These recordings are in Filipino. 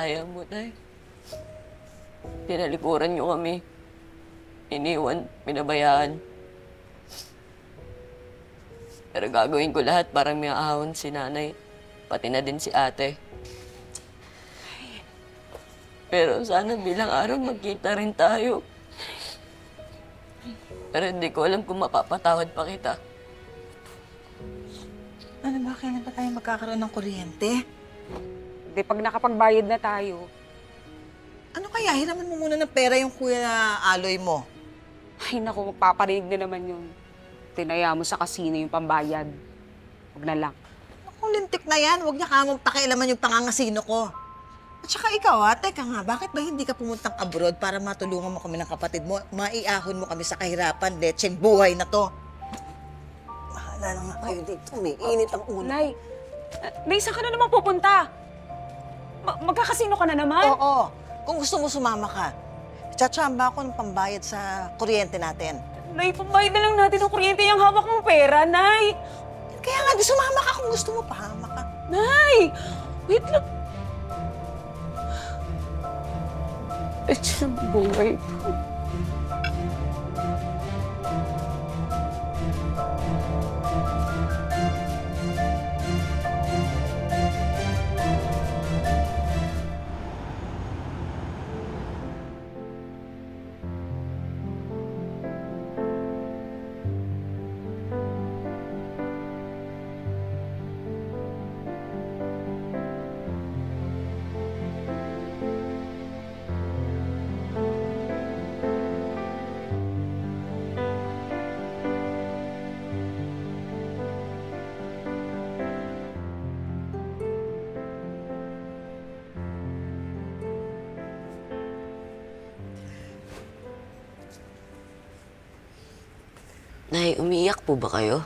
daya mo, Nay. Tinalikuran niyo kami. Iniwan, pinabayaan. Pero gagawin ko lahat para may ahon si nanay. Pati na din si ate. Pero sana bilang araw magkita rin tayo. Pero hindi ko alam kung mapapatawad pa kita. Ano ba, kailan pa tayo magkakaroon ng kuryente? Hindi, pag nakapagbayad na tayo. Ano kaya? Hiraman mo muna ng pera yung kuya na aloy mo. Ay naku, magpaparinig na naman yun. Tinaya mo sa kasino yung pambayad. Huwag na lang. Kung lintik na yan, huwag niya kamong pakialaman yung pangangasino ko. At saka ikaw, teka nga, bakit ba hindi ka pumuntang abroad para matulungan mo kami ng kapatid mo? Maiahon mo kami sa kahirapan, letseng buhay na to. Bahala na nga kayo dito, may init ang ulo. Nay, saan ka na naman pupunta? Magkakasino ka na naman? Oo, kung gusto mo sumama ka. Tsatsamba ako ng pambayad sa kuryente natin. Nay, pambayad na lang natin ng kuryente yung hawak mong pera, Nay. Kaya nga, di sumama ka kung gusto mo, pahama ka. Nay! Wait lang. It's yung buhay ko. Nay, umiiyak po ba kayo?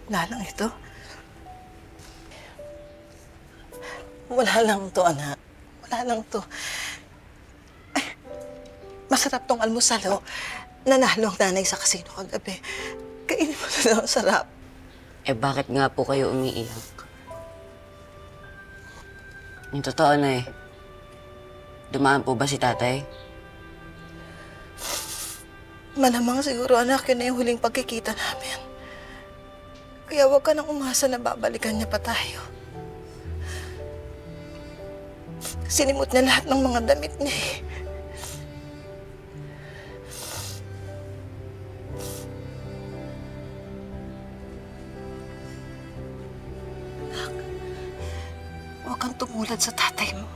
Wala lang ito. Wala lang to, anak. Wala lang to. Ay, masarap tong almusal, oh. Nanalo ang nanay sa kasino kagabi. Kainin mo na daw, sarap. Eh, bakit nga po kayo umiiyak? Yung totoo na dumaan po ba si tatay? Malamang siguro, anak, yun na yung huling pagkikita namin. Kaya huwag ka nang umasa na babalikan niya pa tayo. Sinimot niya lahat ng mga damit niya eh. Anak, huwag kang tumulad sa tatay mo.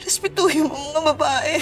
Respetuhin mo mga babae.